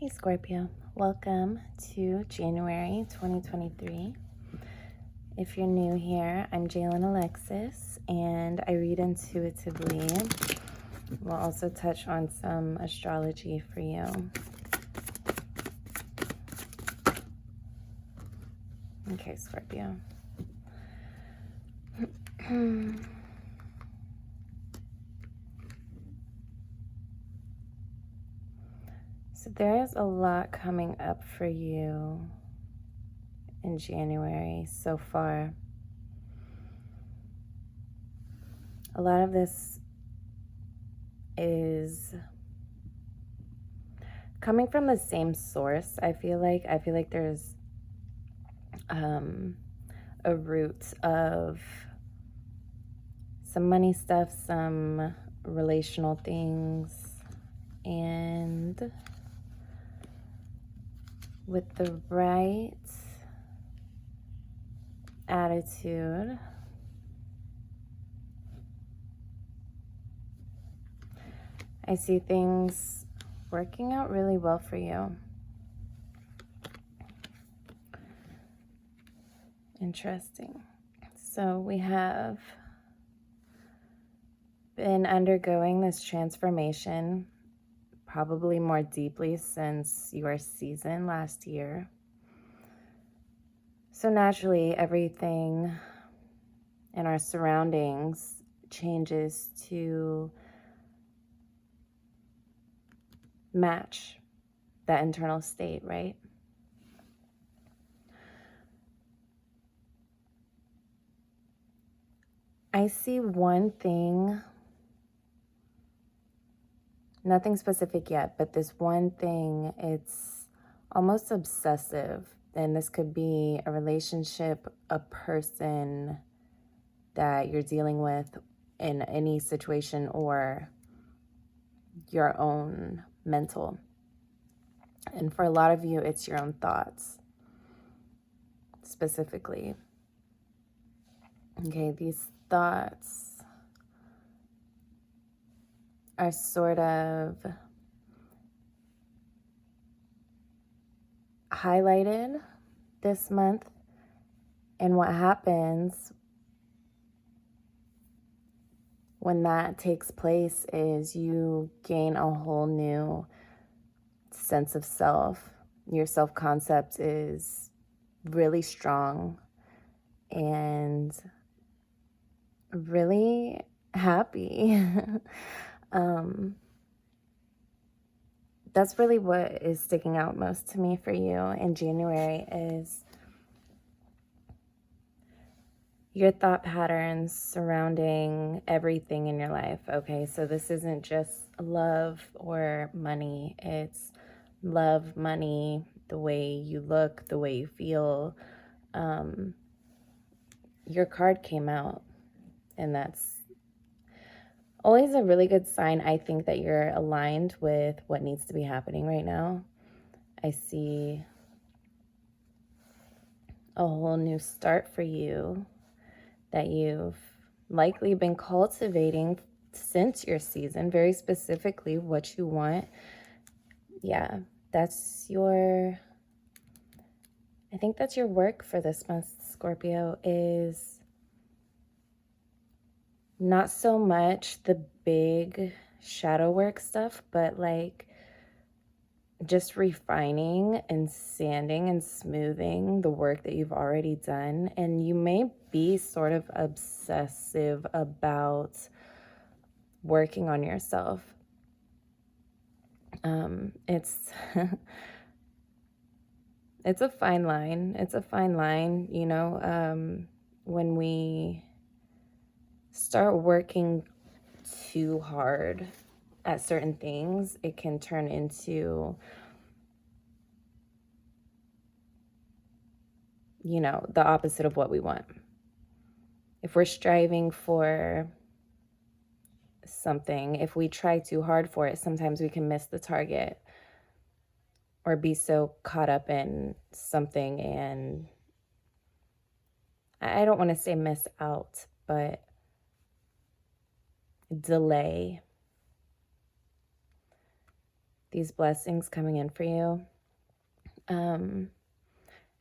Hey Scorpio, welcome to January 2023. If you're new here, I'm Jaylynngelato, and I read intuitively. We'll also touch on some astrology for you. Okay, Scorpio. So there is a lot coming up for you in January so far. A lot of this is coming from the same source. I feel like there's a root of some money stuff, some relational things, and with the right attitude, I see things working out really well for you. Interesting. So we have been undergoing this transformation probably more deeply since your season last year. So naturally, everything in our surroundings changes to match that internal state, right? I see one thing, nothing specific yet, but this one thing, it's almost obsessive. And this could be a relationship, a person that you're dealing with in any situation, or your own mental. And for a lot of you, it's your own thoughts, specifically. Okay, these thoughts are sort of highlighted this month. And what happens when that takes place is you gain a whole new sense of self. Your self-concept is really strong and really happy. That's really what is sticking out most to me for you in January is your thought patterns surrounding everything in your life. Okay, so this isn't just love or money. It's love, money, the way you look, the way you feel. Your card came out, and that's always a really good sign, I think, that you're aligned with what needs to be happening right now. I see a whole new start for you that you've likely been cultivating since your season, very specifically what you want. Yeah, I think that's your work for this month, Scorpio, is not so much the big shadow work stuff, but like just refining and sanding and smoothing the work that you've already done. And you may be sort of obsessive about working on yourself. It's it's a fine line. It's a fine line, you know, when we start working too hard at certain things, it can turn into, you know, the opposite of what we want. If we're striving for something, if we try too hard for it, sometimes we can miss the target or be so caught up in something, and I don't want to say miss out, but these blessings coming in for you.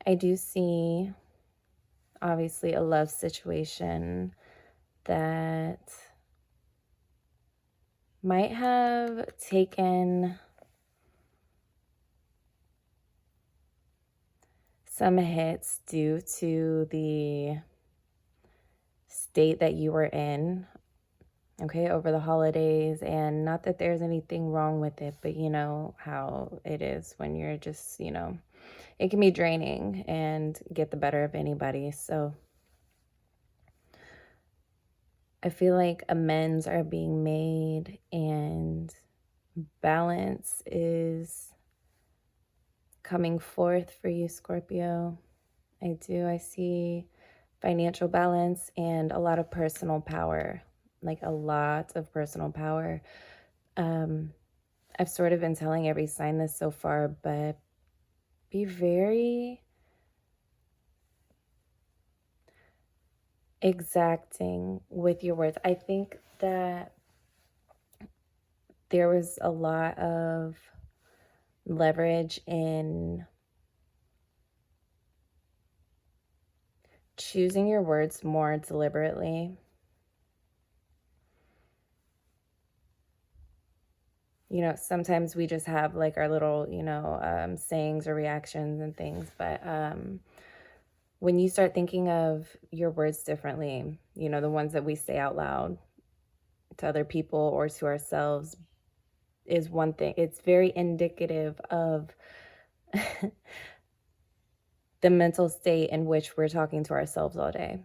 I do see, obviously, a love situation that might have taken some hits due to the state that you were in, okay, over the holidays. And not that there's anything wrong with it, but you know how it is when you're just, it can be draining and get the better of anybody. So I feel like amends are being made and balance is coming forth for you, Scorpio. I see financial balance and a lot of personal power, like a lot of personal power. I've sort of been telling every sign this so far, but be very exacting with your words. I think that there was a lot of leverage in choosing your words more deliberately. Sometimes we just have like our little, sayings or reactions and things. But when you start thinking of your words differently, the ones that we say out loud to other people or to ourselves is one thing. It's very indicative of the mental state in which we're talking to ourselves all day.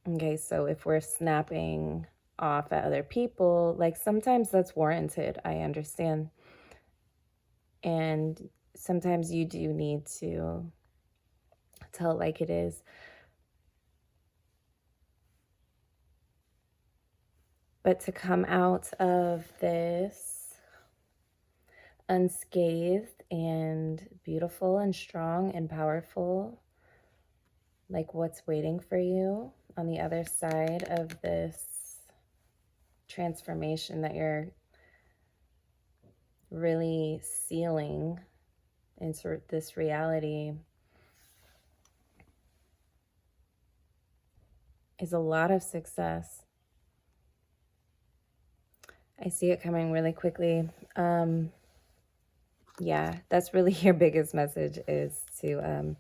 Okay, so if we're snapping off at other people, like sometimes that's warranted. I understand. And sometimes you do need to tell it like it is. But to come out of this unscathed and beautiful and strong and powerful, like what's waiting for you on the other side of this transformation that you're really sealing into this reality, is a lot of success. I see it coming really quickly. Yeah, that's really your biggest message, is to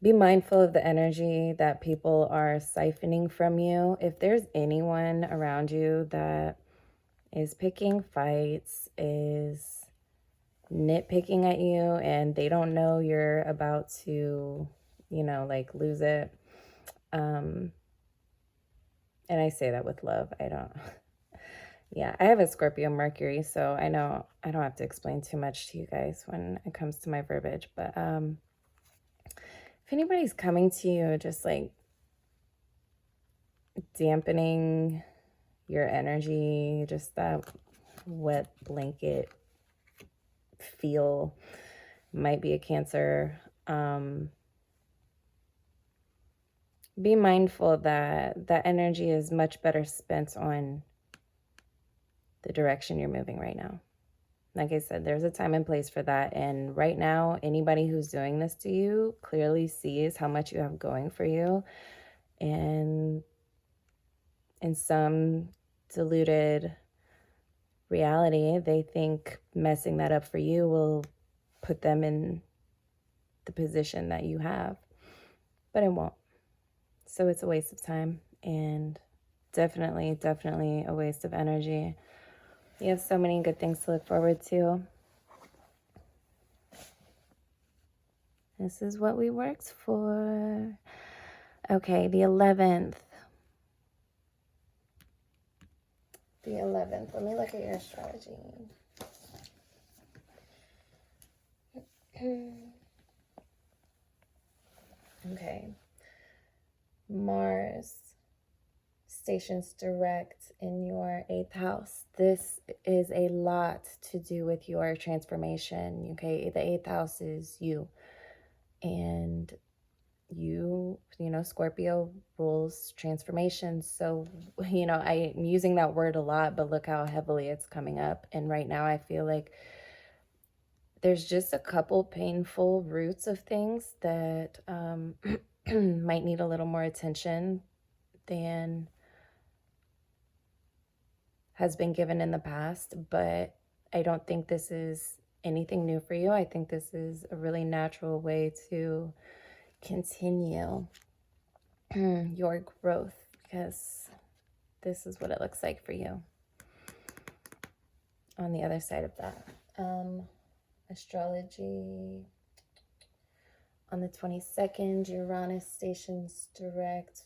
be mindful of the energy that people are siphoning from you. If there's anyone around you that is picking fights, is nitpicking at you, and they don't know you're about to, like lose it. And I say that with love. Yeah, I have a Scorpio Mercury, so I know I don't have to explain too much to you guys when it comes to my verbiage. But if anybody's coming to you just like dampening your energy, just that wet blanket feel, might be a Cancer. Be mindful that that energy is much better spent on the direction you're moving right now. Like I said, there's a time and place for that. And right now, anybody who's doing this to you clearly sees how much you have going for you. And in some diluted reality, they think messing that up for you will put them in the position that you have. But it won't. So it's a waste of time and definitely a waste of energy. You have so many good things to look forward to. This is what we worked for. Okay, the 11th. The 11th. Let me look at your astrology. Okay. Mars stations direct in your 8th house. This is a lot to do with your transformation. Okay, the 8th house is you. And Scorpio rules transformation. So, I'm using that word a lot, but look how heavily it's coming up. And right now I feel like there's just a couple painful roots of things that might need a little more attention than has been given in the past. But I don't think this is anything new for you. I think this is a really natural way to continue your growth, because this is what it looks like for you on the other side of that. Astrology. On the 22nd, Uranus stations direct,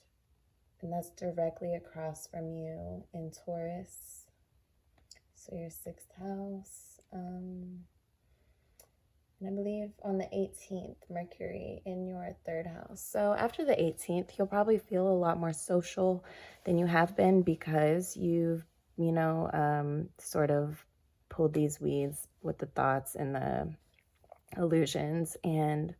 and that's directly across from you in Taurus. So your 6th house. And I believe on the 18th, Mercury in your 3rd house. So after the 18th, you'll probably feel a lot more social than you have been, because you've, sort of pulled these weeds with the thoughts and the illusions, and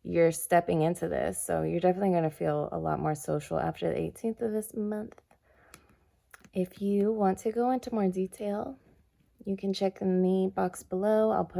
you're stepping into this. So you're definitely going to feel a lot more social after the 18th of this month. If you want to go into more detail, you can check in the box below. I'll put